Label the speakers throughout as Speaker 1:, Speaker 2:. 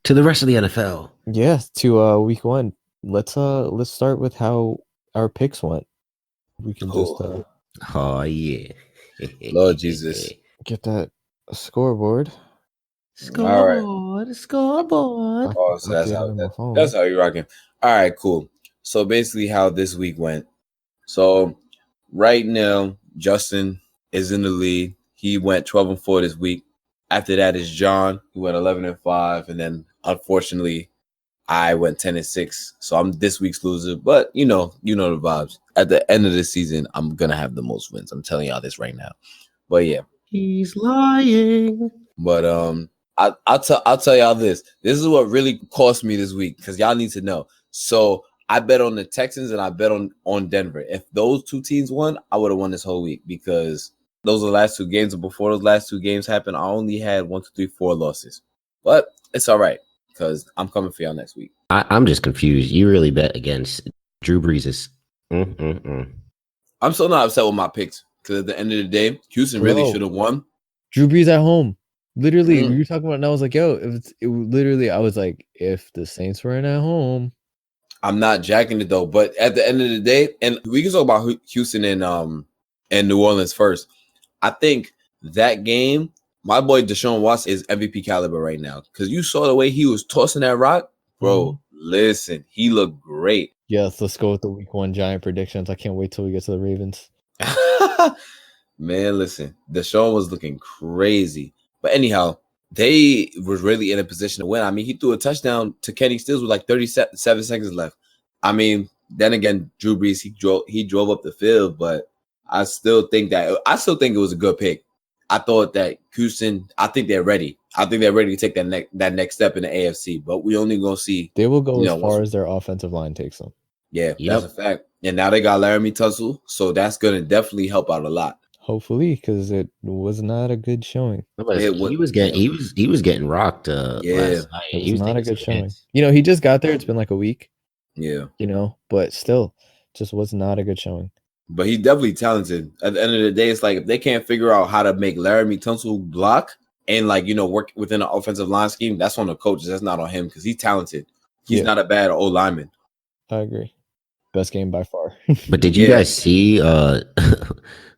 Speaker 1: to the rest of the NFL.
Speaker 2: Yeah, to week 1. Let's start with how our picks went. We can just
Speaker 1: oh yeah.
Speaker 3: Lord Jesus.
Speaker 2: Get that scoreboard.
Speaker 1: Scoreboard.
Speaker 3: Oh, so that's how you're rocking. All right, cool. So basically how this week went. So right now, Justin is in the lead. He went 12-4 this week. After that is John, who went 11-5, and then unfortunately I went 10-6. So I'm this week's loser, but you know the vibes. At the end of the season, I'm gonna have the most wins. I'm telling y'all this right now. But yeah,
Speaker 1: he's lying.
Speaker 3: But I'll tell y'all this. This is what really cost me this week because y'all need to know. So I bet on the Texans and I bet on Denver. If those two teams won, I would have won this whole week because those are the last 2 games. And before those last 2 games happened, I only had 1, 2, 3, 4 losses. But it's all right because I'm coming for y'all next week.
Speaker 1: I'm just confused. You really bet against Drew Brees'.
Speaker 3: I'm still not upset with my picks because at the end of the day, Houston really should have won.
Speaker 2: Drew Brees at home. Literally, you were talking about, and I was like, yo, I was like, if the Saints were in at home.
Speaker 3: I'm not jacking it though, but at the end of the day, and we can talk about Houston and New Orleans first. I think that game, my boy Deshaun Watson is MVP caliber right now because you saw the way he was tossing that rock, bro. Listen, he looked great.
Speaker 2: Yes, let's go with the week 1 Giant predictions. I can't wait till we get to the Ravens.
Speaker 3: Man, listen, Deshaun was looking crazy, but anyhow, they were really in a position to win. I mean, he threw a touchdown to Kenny Stills with like 37 seconds left. I mean, then again, Drew Brees, he drove up the field, but I still think it was a good pick. I thought that Houston, I think they're ready. I think they're ready to take that next step in the AFC, but we only gonna see.
Speaker 2: They will go as far as their offensive line takes them.
Speaker 3: Yeah, that's a fact. And now they got Laramie Tunsil, so that's gonna definitely help out a lot.
Speaker 2: Hopefully, because it was not a good showing.
Speaker 1: He was getting rocked. Last night.
Speaker 2: It was not a good showing. He just got there. It's been like a week.
Speaker 3: Yeah.
Speaker 2: But still, just was not a good showing.
Speaker 3: But he's definitely talented. At the end of the day, it's like if they can't figure out how to make Laramie Tunsil block and work within an offensive line scheme, that's on the coaches. That's not on him because he's talented. He's not a bad old lineman.
Speaker 2: I agree. Best game by far.
Speaker 1: But did you guys see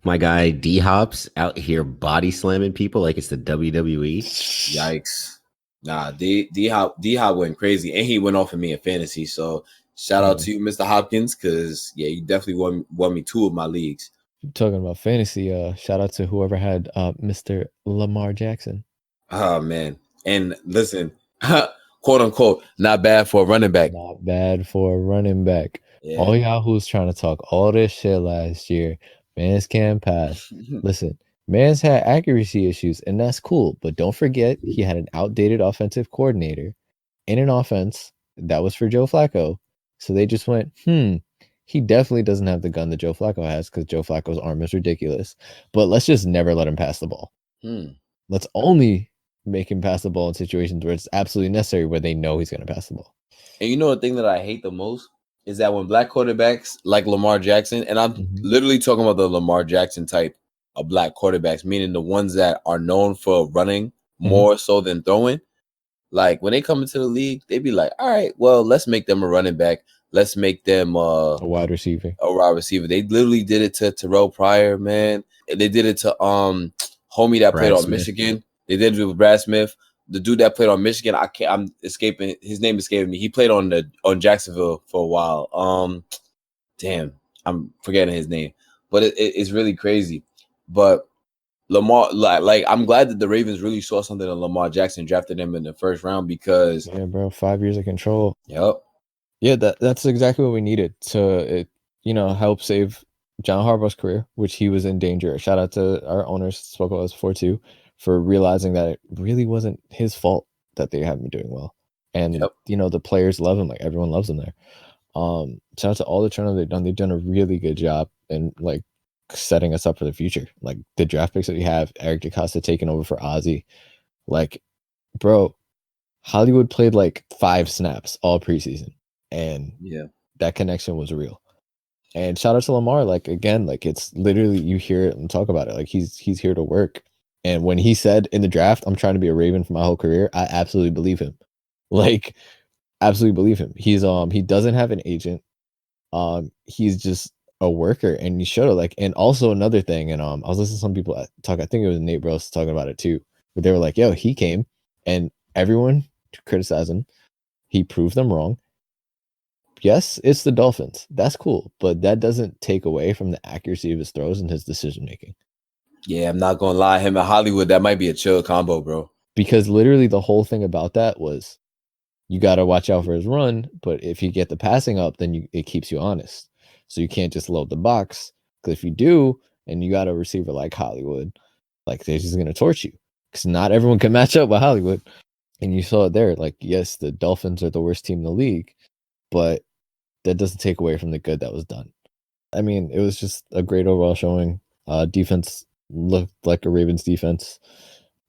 Speaker 1: my guy D Hops out here body slamming people like it's the WWE?
Speaker 3: Yikes! Nah, D Hop went crazy, and he went off of me in fantasy. So shout out to you, Mr. Hopkins, because you definitely won me 2 of my leagues.
Speaker 2: Talking about fantasy, shout out to whoever had Mr. Lamar Jackson.
Speaker 3: Oh man, and listen, quote unquote, not bad for a running back.
Speaker 2: Not bad for a running back. Yeah. All y'all who's trying to talk all this shit last year, man's can't pass. Listen, man's had accuracy issues, and that's cool. But don't forget, he had an outdated offensive coordinator in an offense that was for Joe Flacco. So they just went, he definitely doesn't have the gun that Joe Flacco has because Joe Flacco's arm is ridiculous. But let's just never let him pass the ball. Let's only make him pass the ball in situations where it's absolutely necessary, where they know he's going to pass the ball.
Speaker 3: And you know the thing that I hate the most is that when black quarterbacks like Lamar Jackson, and I'm literally talking about the Lamar Jackson type of black quarterbacks, meaning the ones that are known for running more so than throwing, like when they come into the league, they be like, all right, well, let's make them a running back. Let's make them
Speaker 2: a wide receiver.
Speaker 3: They literally did it to Terrell Pryor, man. They did it to homie that played on Michigan. They did it with Brad Smith. The dude that played on Michigan, his name escaping me. He played on Jacksonville for a while. Damn, I'm forgetting his name. But it's really crazy. But Lamar, like I'm glad that the Ravens really saw something in Lamar Jackson, drafted him in the first round because
Speaker 2: 5 years of control.
Speaker 3: Yep.
Speaker 2: Yeah, that's exactly what we needed to help save John Harbaugh's career, which he was in danger. Shout out to our owners, spoke about this before too, for realizing that it really wasn't his fault that they haven't been doing well. And the players love him, like everyone loves him there. Shout out to all the turnover they've done. They've done a really good job in like setting us up for the future. Like the draft picks that we have, Eric DeCosta taking over for Ozzie. Like, bro, Hollywood played like 5 snaps all preseason. And that connection was real. And shout out to Lamar, like again, like it's literally, you hear it and talk about it, like he's here to work. And when he said in the draft, I'm trying to be a Raven for my whole career, I absolutely believe him. Like, absolutely believe him. He doesn't have an agent. He's just a worker, and you showed it. Like, and also another thing, and I was listening to some people talk. I think it was Nate Bros talking about it too, but they were like, "Yo, he came, and everyone criticized him. He proved them wrong. Yes, it's the Dolphins. That's cool, but that doesn't take away from the accuracy of his throws and his decision making."
Speaker 3: Yeah, I'm not gonna lie. Him and Hollywood, that might be a chill combo, bro.
Speaker 2: Because literally the whole thing about that was you got to watch out for his run, but if you get the passing up, then it keeps you honest. So you can't just load the box, because if you do, and you got a receiver like Hollywood, like they're just gonna torch you, because not everyone can match up with Hollywood. And you saw it there. Like, yes, the Dolphins are the worst team in the league, but that doesn't take away from the good that was done. I mean, it was just a great overall showing. Defense looked like a Ravens defense.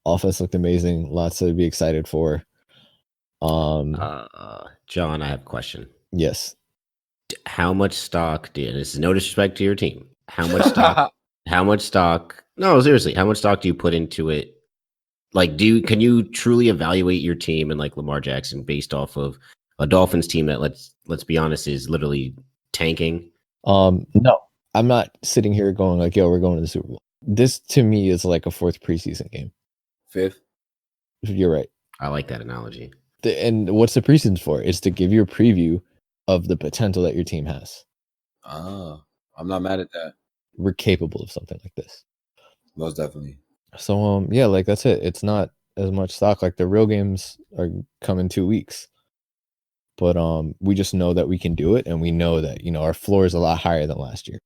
Speaker 2: Offense looked amazing. Lots to be excited for.
Speaker 1: John, I have a question.
Speaker 2: Yes.
Speaker 1: How much stock did, this is no disrespect to your team, how much stock, no, seriously, how much stock do you put into it? Like, can you truly evaluate your team and like Lamar Jackson based off of a Dolphins team that, let's be honest, is literally tanking?
Speaker 2: No, I'm not sitting here going like, yo, we're going to the Super Bowl. This to me is like a fourth preseason game.
Speaker 3: Fifth.
Speaker 2: You're right.
Speaker 1: I like that analogy.
Speaker 2: And what's the preseason for? It's to give you a preview of the potential that your team has.
Speaker 3: I'm not mad at that.
Speaker 2: We're capable of something like this.
Speaker 3: Most definitely.
Speaker 2: So yeah, like that's it. It's not as much stock. Like the real games are coming 2 weeks. But we just know that we can do it, and we know that, you know, our floor is a lot higher than last year.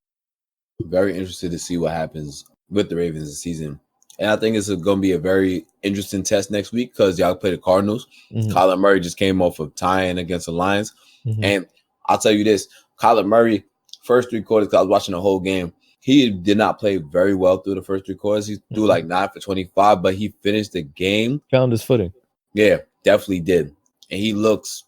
Speaker 3: Very interested to see what happens with the Ravens this season. And I think it's going to be a very interesting test next week because y'all play the Cardinals. Mm-hmm. Kyler Murray just came off of tying against the Lions. Mm-hmm. And I'll tell you this, Kyler Murray, first 3 quarters, because I was watching the whole game, he did not play very well through the first 3 quarters. He threw like 9 for 25, but he finished the game.
Speaker 2: Found his footing. Yeah,
Speaker 3: definitely did. And he looks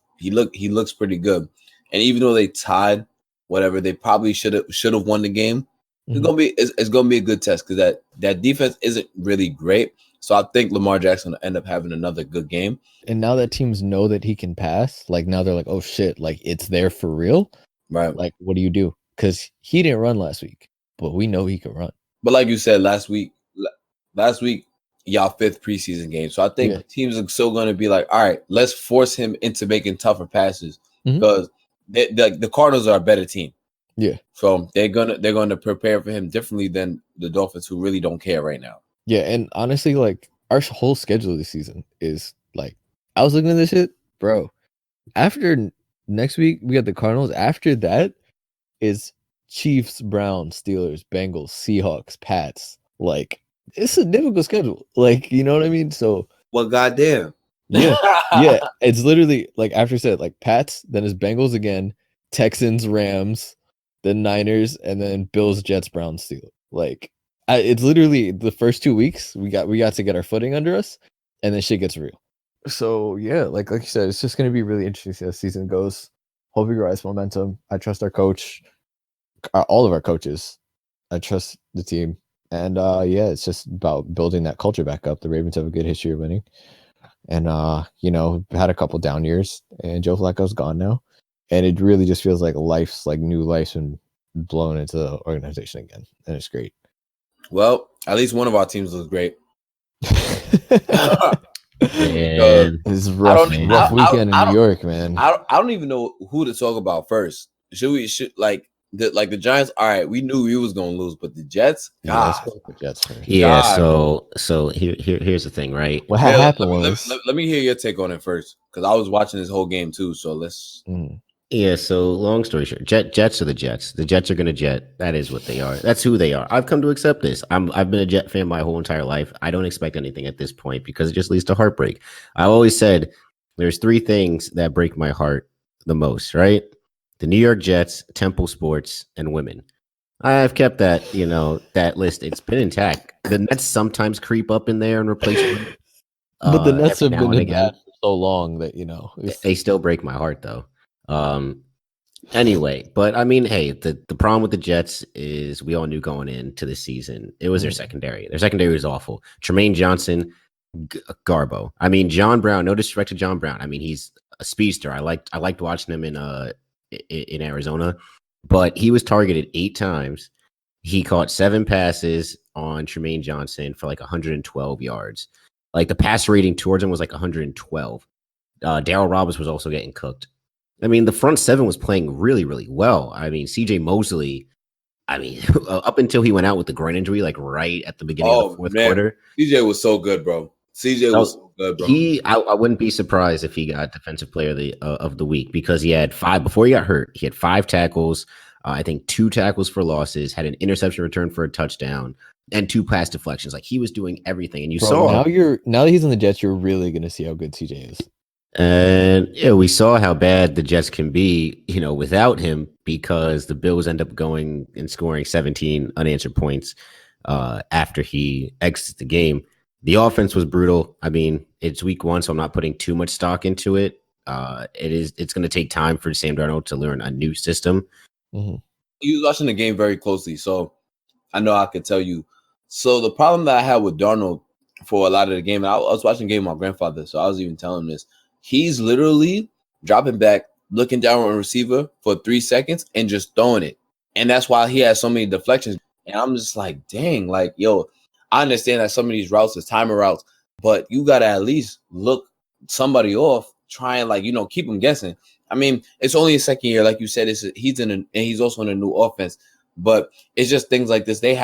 Speaker 3: pretty good. And even though they tied, whatever, they probably should have won the game. Mm-hmm. It's gonna be a good test because that defense isn't really great. So I think Lamar Jackson will end up having another good game.
Speaker 2: And now that teams know that he can pass, like now they're like, oh shit, like it's there for real.
Speaker 3: Right.
Speaker 2: Like, what do you do? Because he didn't run last week, but we know he can run.
Speaker 3: But like you said last week, y'all 5th preseason game. So I think teams are still going to be like, all right, let's force him into making tougher passes because the Cardinals are a better team.
Speaker 2: Yeah.
Speaker 3: So they're gonna prepare for him differently than the Dolphins, who really don't care right now.
Speaker 2: Yeah, and honestly, like our whole schedule this season is like, I was looking at this shit, bro. After next week, we got the Cardinals. After that is Chiefs, Browns, Steelers, Bengals, Seahawks, Pats. Like, it's a difficult schedule. Like, you know what I mean? So,
Speaker 3: well, goddamn.
Speaker 2: Yeah. Yeah. It's literally like after said, like Pats, then it's Bengals again, Texans, Rams, then Niners, and then Bills, Jets, Browns, Steelers. Like, it's literally the first 2 weeks we got to get our footing under us, and then shit gets real. So yeah, like you said, it's just gonna be really interesting to see how the season goes. Hope we rise momentum. I trust our coach, all of our coaches. I trust the team, and yeah, it's just about building that culture back up. The Ravens have a good history of winning, and you know, had a couple down years, and Joe Flacco's gone now, and it really just feels like new life's been blown into the organization again, and it's great.
Speaker 3: Well, at least one of our teams looks great.
Speaker 2: It's rough weekend in New York, man.
Speaker 3: I don't even know who to talk about first. Should the Giants? All right, we knew we was gonna lose, but the Jets,
Speaker 2: God. Yeah, the Jets first.
Speaker 1: Yeah. God. So here's the thing, right?
Speaker 2: What happened
Speaker 3: let me hear your take on it first, because I was watching this whole game too. So let's.
Speaker 1: Yeah, so long story short, Jets are the Jets. The Jets are going to jet. That is what they are. That's who they are. I've come to accept this. I've been a Jet fan my whole entire life. I don't expect anything at this point because it just leads to heartbreak. I always said there's 3 things that break my heart the most, right? The New York Jets, Temple Sports, and women. I've kept that, that list. It's been intact. The Nets sometimes creep up in there and replace them.
Speaker 2: But the Nets have been in that for so long that,
Speaker 1: they still break my heart though. Anyway, but I mean, hey, the problem with the Jets is we all knew going into the season, it was their secondary. Their secondary was awful. Tremaine Johnson, Garbo. I mean, John Brown. No disrespect to John Brown. I mean, he's a speedster. I liked watching him in Arizona, but he was targeted 8 times. He caught 7 passes on Tremaine Johnson for like 112 yards. Like the pass rating towards him was like 112. Darryl Roberts was also getting cooked. I mean, the front 7 was playing really, really well. I mean, CJ Mosley, I mean, up until he went out with the groin injury, like right at the beginning of the fourth quarter.
Speaker 3: CJ was so good, bro. CJ was so good, bro.
Speaker 1: I wouldn't be surprised if he got defensive player of the week because he had 5 before he got hurt. He had 5 tackles, I think 2 tackles for losses, had an interception return for a touchdown, and 2 pass deflections. Like he was doing everything, and saw
Speaker 2: now that he's in the Jets, you're really gonna see how good CJ is.
Speaker 1: And yeah, we saw how bad the Jets can be, without him, because the Bills end up going and scoring 17 unanswered points after he exits the game. The offense was brutal. I mean, it's week 1, so I'm not putting too much stock into it. It's going to take time for Sam Darnold to learn a new system.
Speaker 3: Mm-hmm. He was watching the game very closely, so I know I could tell you. So the problem that I had with Darnold for a lot of the game, I was watching the game with my grandfather, so I was even telling him this. He's literally dropping back, looking down on a receiver for 3 seconds and just throwing it. And that's why he has so many deflections. And I'm just like, dang, like, yo, I understand that some of these routes is timer routes, but you got to at least look somebody off, try and keep them guessing. I mean, it's only his second year. Like you said, and he's also in a new offense, but it's just things like this. They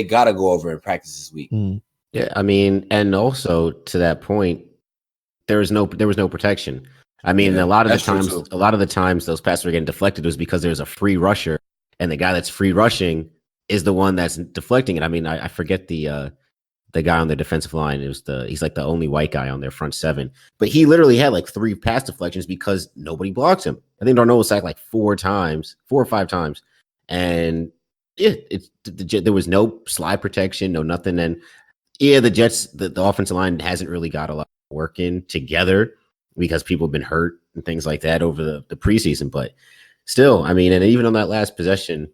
Speaker 3: got to go over and practice this week.
Speaker 1: Yeah. I mean, and also to that point, there was no protection. I mean, a lot of the times those passes were getting deflected was because there's a free rusher, and the guy that's free rushing is the one that's deflecting it. I mean, I forget the guy on the defensive line. He's like the only white guy on their front 7, but he literally had like 3 pass deflections because nobody blocked him. I think Darnold was sacked like 4 or 5 times, and yeah, there was no slide protection, no nothing. And yeah, the Jets, the offensive line hasn't really got a lot working together because people have been hurt and things like that over the preseason. But still, I mean, and even on that last possession,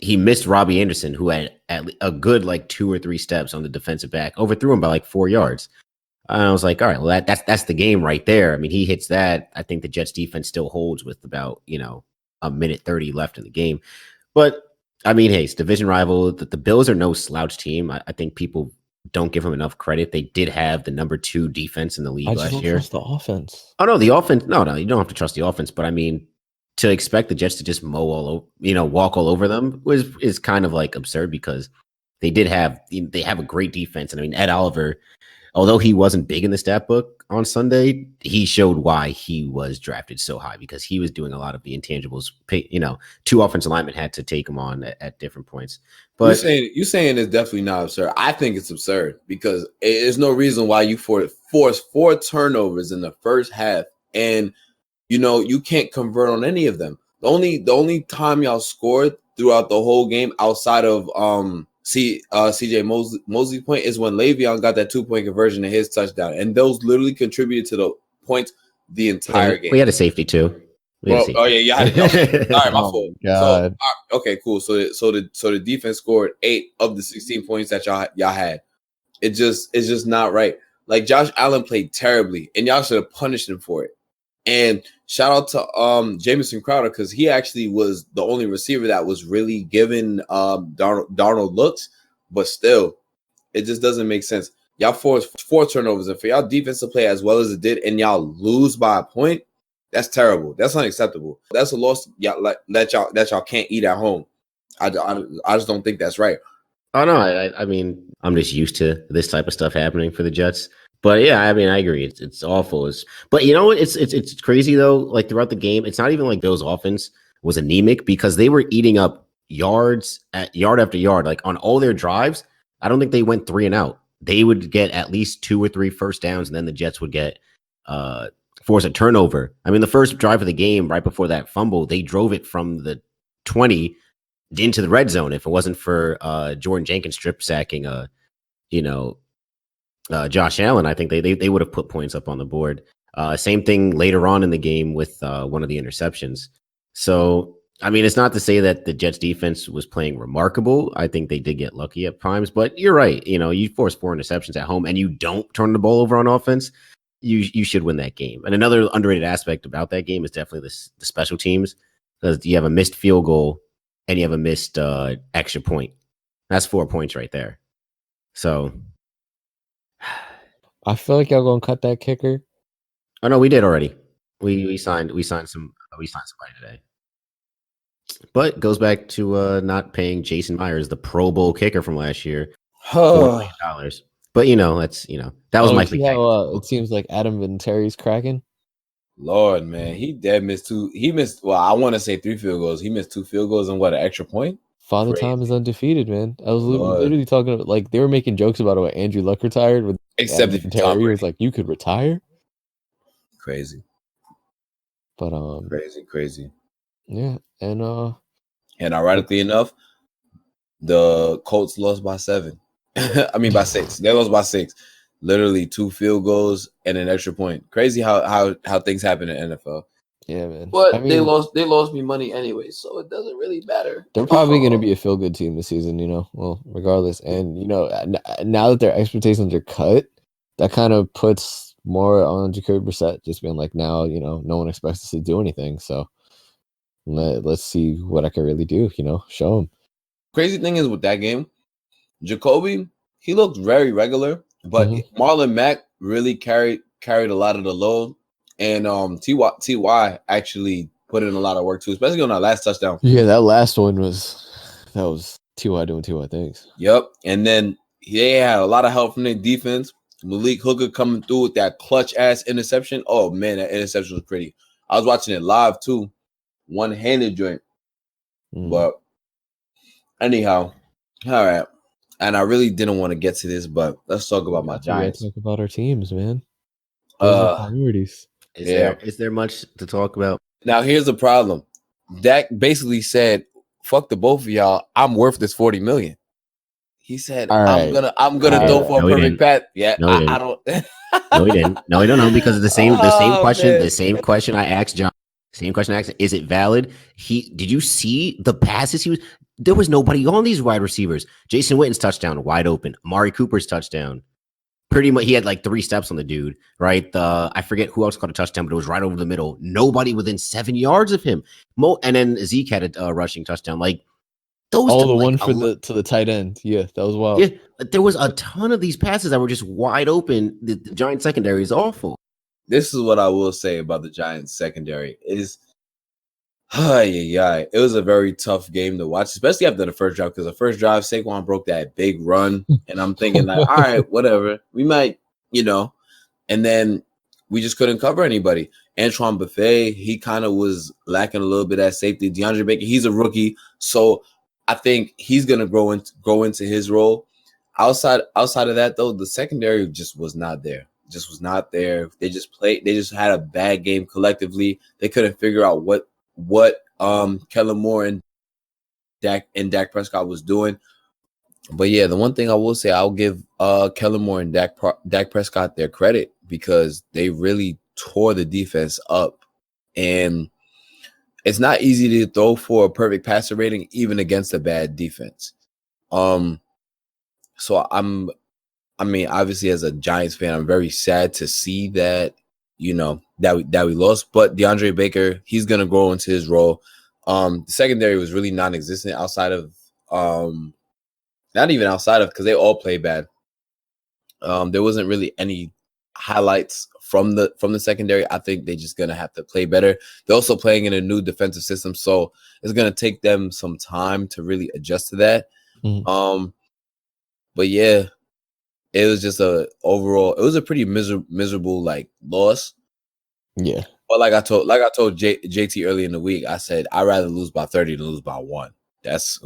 Speaker 1: he missed Robbie Anderson, who had a good like 2 or 3 steps on the defensive back, overthrew him by like 4 yards. And I was like, all right, well, that's the game right there. I mean, he hits that. I think the Jets defense still holds with about, a minute 30 left in the game. But I mean, hey, it's division rival. The Bills are no slouch team. I think people don't give them enough credit. They did have the number 2 defense in the league last year.
Speaker 2: Trust the offense.
Speaker 1: Oh no, the offense. No, you don't have to trust the offense. But I mean, to expect the Jets to just walk all over them is kind of like absurd because they have a great defense. And I mean, Ed Oliver, although he wasn't big in the stat book on Sunday, he showed why he was drafted so high because he was doing a lot of the intangibles. 2 offensive linemen had to take him on at different points. But
Speaker 3: you're saying it's definitely not absurd. I think it's absurd because there's no reason why you force 4 turnovers in the first half and you can't convert on any of them. The only time y'all scored throughout the whole game outside of CJ Mosley's point is when Le'Veon got that 2-point conversion in his touchdown, and those literally contributed to the points the entire game.
Speaker 1: We had a safety too.
Speaker 3: All right, my fault. So, okay, cool. So the defense scored 8 of the 16 points that y'all had. It's just not right. Like Josh Allen played terribly, and y'all should have punished him for it. And shout out to Jamison Crowder because he actually was the only receiver that was really giving Darnold looks, but still, it just doesn't make sense. Y'all forced 4 turnovers, and for y'all defense to play as well as it did, and y'all lose by a point, that's terrible. That's unacceptable. That's a loss that y'all can't eat at home. I just don't think that's right.
Speaker 1: Oh no, I mean, I'm just used to this type of stuff happening for the Jets. But yeah, I mean, I agree. It's awful. But you know what? It's crazy though. Like throughout the game, it's not even like Bills' offense was anemic because they were eating up yard after yard. Like on all their drives, I don't think they went 3 and out. They would get at least 2 or 3 first downs, and then the Jets would get force a turnover. I mean, the first drive of the game, right before that fumble, they drove it from the 20 into the red zone. If it wasn't for Jordan Jenkins strip sacking, Josh Allen, I think they would have put points up on the board. Same thing later on in the game with one of the interceptions. So I mean, it's not to say that the Jets defense was playing remarkable. I think they did get lucky at times, but you're right. You force 4 interceptions at home and you don't turn the ball over on offense, you should win that game. And another underrated aspect about that game is definitely the special teams, because you have a missed field goal and you have a missed extra point. That's 4 points right there. So
Speaker 2: I feel like y'all gonna cut that kicker.
Speaker 1: Oh no, we did already. We signed somebody today. But goes back to not paying Jason Myers, the Pro Bowl kicker from last year, $4 million. But that was Mike McDaniel.
Speaker 2: It seems like Adam Vinatieri's cracking.
Speaker 3: Lord, man, he dead missed 2. He missed. Well, I want to say 3 field goals. He missed 2 field goals and an extra point.
Speaker 2: Father Time is undefeated, man. I was literally talking about, like, they were making jokes about it when Andrew Luck retired.
Speaker 3: Except if
Speaker 2: Vinatieri was like, you could retire.
Speaker 3: Crazy.
Speaker 2: But
Speaker 3: crazy.
Speaker 2: Yeah, and
Speaker 3: ironically enough, the Colts lost by 7. I mean by 6. They lost by 6. Literally 2 field goals and an extra point. Crazy how things happen in NFL.
Speaker 2: Yeah, man.
Speaker 4: But they lost me money anyway, so it doesn't really matter.
Speaker 2: They're probably going to be a feel good team this season, Well, regardless, and now that their expectations are cut, that kind of puts more on Jacoby Brissett, just being like, now no one expects us to do anything, so let's see what I can really do. Show him.
Speaker 3: Crazy thing is with that game, Jacoby, he looked very regular, but Marlon Mack really carried a lot of the load. And Ty actually put in a lot of work too, especially on that last touchdown.
Speaker 2: Yeah, that last one was Ty doing Ty things.
Speaker 3: Yep. And then they had a lot of help from their defense. Malik Hooker coming through with that clutch ass interception. Oh man, that interception was pretty. I was watching it live too, one-handed joint. But anyhow, all right. And I really didn't want to get to this, but let's talk about my Giants.
Speaker 2: Talk about our teams, man. Priorities.
Speaker 1: Is there much to talk about?
Speaker 3: Now here's the problem. Dak basically said, "Fuck the both of y'all. I'm worth this $40 million." He said, "I'm gonna throw for a perfect path." Yeah, I don't.
Speaker 1: No, he didn't. No, he don't know, because of the same question. Man. The same question I asked John. Same question I asked. Is it valid? Did you see the passes? There was nobody on these wide receivers. Jason Witten's touchdown, wide open. Amari Cooper's touchdown. Pretty much, he had like 3 steps on the dude, right? I forget who else caught a touchdown, but it was right over the middle. Nobody within 7 yards of him. And then Zeke had a rushing touchdown. Like those.
Speaker 2: Oh, the one to the tight end. Yeah, that was wild.
Speaker 1: Yeah, there was a ton of these passes that were just wide open. The Giants secondary is awful.
Speaker 3: This is what I will say about the Giants secondary is, it was a very tough game to watch, especially after the first drive, because the first drive, Saquon broke that big run, and I'm thinking like, all right, whatever, we might, and then we just couldn't cover anybody. Antoine Buffet, he kind of was lacking a little bit at safety. DeAndre Baker, he's a rookie, so I think he's gonna grow into his role. Outside of that, though, the secondary just was not there. They just had a bad game collectively. They couldn't figure out what Kellen Moore and Dak Prescott was doing. But yeah, the one thing I will say, I'll give Kellen Moore and Dak Prescott their credit, because they really tore the defense up. And it's not easy to throw for a perfect passer rating, even against a bad defense. So obviously as a Giants fan, I'm very sad to see that, that we lost. But DeAndre Baker, he's going to grow into his role. The secondary was really non-existent not even outside of, because they all play bad. There wasn't really any highlights from the secondary. I think they're just going to have to play better. They're also playing in a new defensive system, so it's going to take them some time to really adjust to that. But yeah, it was just it was a pretty miserable like loss.
Speaker 2: Yeah.
Speaker 3: But like I told JT early in the week, I said I'd rather lose by 30 than lose by 1. That's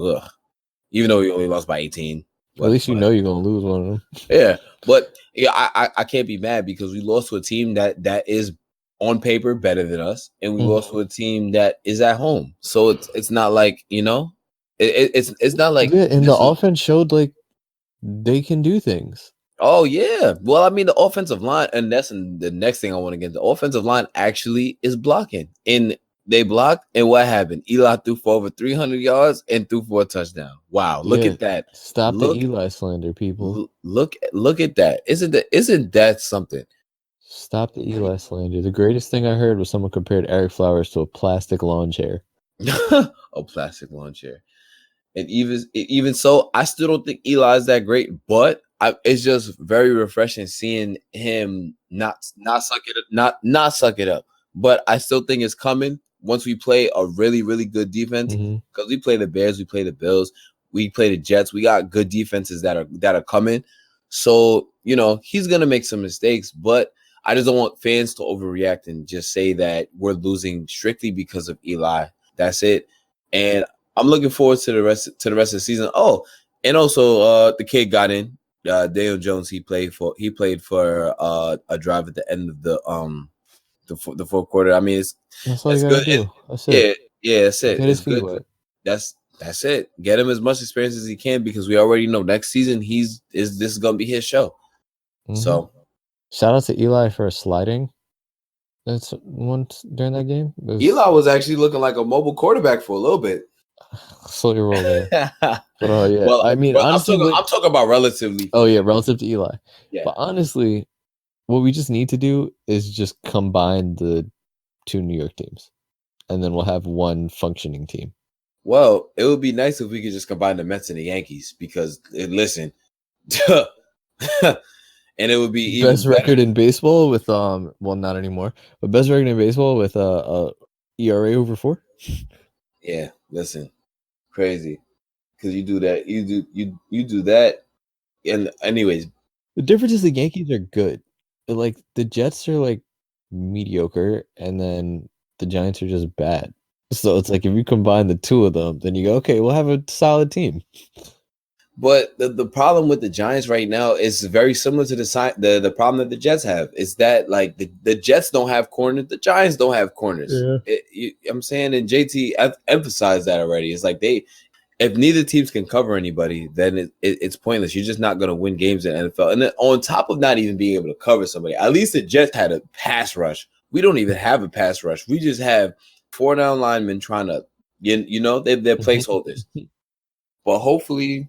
Speaker 3: even though we only lost by 18.
Speaker 2: At least you're gonna lose one of them.
Speaker 3: Yeah, but yeah, I can't be mad, because we lost to a team that is on paper better than us, and we lost to a team that is at home. So it's not like it's not like
Speaker 2: the offense showed like they can do things.
Speaker 3: Oh yeah, well I mean the offensive line, and that's the next thing I want to get. The offensive line actually is blocking, and They blocked, and what happened? Eli threw for over 300 yards and threw for a touchdown. Wow, look at that!
Speaker 2: Stop the Eli slander, people.
Speaker 3: Look at that! Isn't that something?
Speaker 2: Stop the Eli slander. The greatest thing I heard was someone compared Eric Flowers to a plastic lawn chair.
Speaker 3: A plastic lawn chair. And even so, I still don't think Eli is that great, but it's just very refreshing seeing him not suck it up. But I still think it's coming once we play a really, really good defense. Because we play the Bears, we play the Bills, we play the Jets. We got good defenses that are coming. So, he's gonna make some mistakes, but I just don't want fans to overreact and just say that we're losing strictly because of Eli. That's it. And I'm looking forward to the rest of the season. Oh, and also the kid got in. Daniel Jones. He played for a drive at the end of the fourth quarter. I mean, that's good.
Speaker 2: Do. That's it.
Speaker 3: Yeah, that's it.
Speaker 2: Get his feet wet.
Speaker 3: That's it. Get him as much experience as he can because we already know next season this is gonna be his show. So,
Speaker 2: shout out to Eli for sliding. That's once during that game.
Speaker 3: Eli was actually looking like a mobile quarterback for a little bit.
Speaker 2: Slow your roll there. But, yeah.
Speaker 3: Well,
Speaker 2: I mean, honestly,
Speaker 3: I'm talking about relatively.
Speaker 2: Oh yeah, relative to Eli.
Speaker 3: Yeah.
Speaker 2: But honestly, what we just need to do is just combine the two New York teams, and then we'll have one functioning team.
Speaker 3: Well, it would be nice if we could just combine the Mets and the Yankees because listen, and it would be even
Speaker 2: best record in baseball with well, not anymore, but best record in baseball with ERA over 4.
Speaker 3: Yeah, listen, crazy because you do that, you do that, and anyways,
Speaker 2: the difference is the Yankees are good, but like the Jets are like mediocre, and then the Giants are just bad. So it's like if you combine the two of them, then you go, okay, we'll have a solid team.
Speaker 3: But the problem with the Giants right now is very similar to the problem that the Jets have. Is that like the Jets don't have corners, the Giants don't have corners. Yeah. I'm saying, and JT emphasized that already. It's like if neither teams can cover anybody, then it's pointless. You're just not going to win games in the NFL. And then on top of not even being able to cover somebody, at least the Jets had a pass rush. We don't even have a pass rush. We just have 4 down linemen trying to, they're placeholders. But hopefully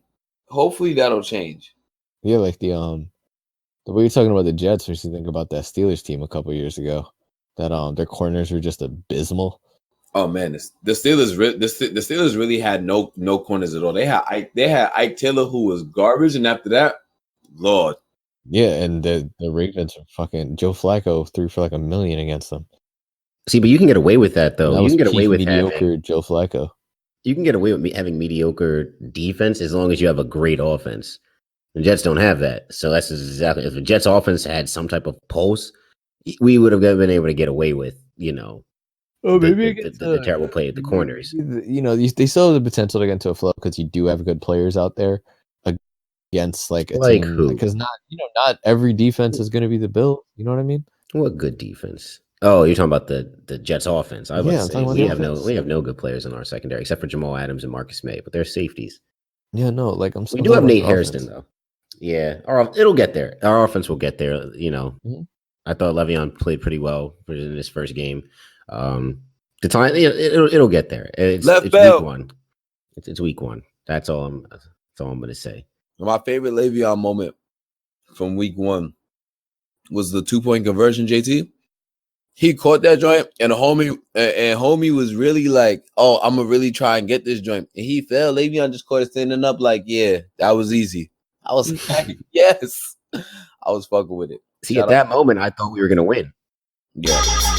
Speaker 3: that'll change.
Speaker 2: Yeah, like the way you're talking about the Jets makes you think about that Steelers team a couple years ago. That their corners were just abysmal.
Speaker 3: Oh man, the Steelers really had no corners at all. They had Ike Taylor, who was garbage, and after that, Lord.
Speaker 2: Yeah, and the Ravens are fucking Joe Flacco threw for like $1 million against them.
Speaker 1: See, but you can get away with that though. You can get away with
Speaker 2: mediocre Joe Flacco.
Speaker 1: You can get away with having mediocre defense as long as you have a great offense. The Jets don't have that. So that's exactly, if the Jets offense had some type of pulse, we would have been able to get away with, the terrible play at the corners.
Speaker 2: They still have the potential to get into a flow because you do have good players out there against like a team.
Speaker 1: Who?
Speaker 2: Because not every defense is going to be the Bills. You know what I mean?
Speaker 1: What good defense? Oh, you're talking about the Jets offense. I was saying we have no good players in our secondary except for Jamal Adams and Marcus May, but they're safeties.
Speaker 2: Yeah, no, like
Speaker 1: we do have Nate Hairston though. Yeah, it'll get there. Our offense will get there.
Speaker 2: Mm-hmm.
Speaker 1: I thought Le'Veon played pretty well in his first game. The time it'll get there. It's week 1. It's week 1. That's all I'm going to say.
Speaker 3: My favorite Le'Veon moment from week 1 was the 2-point conversion. JT. He caught that joint, and homie was really like, "Oh, I'm gonna really try and get this joint." And he fell. Le'Veon just caught it standing up, like, "Yeah, that was easy." I was like, "Yes," I was fucking with it.
Speaker 1: See, at that moment, I thought we were gonna win.
Speaker 3: Yeah.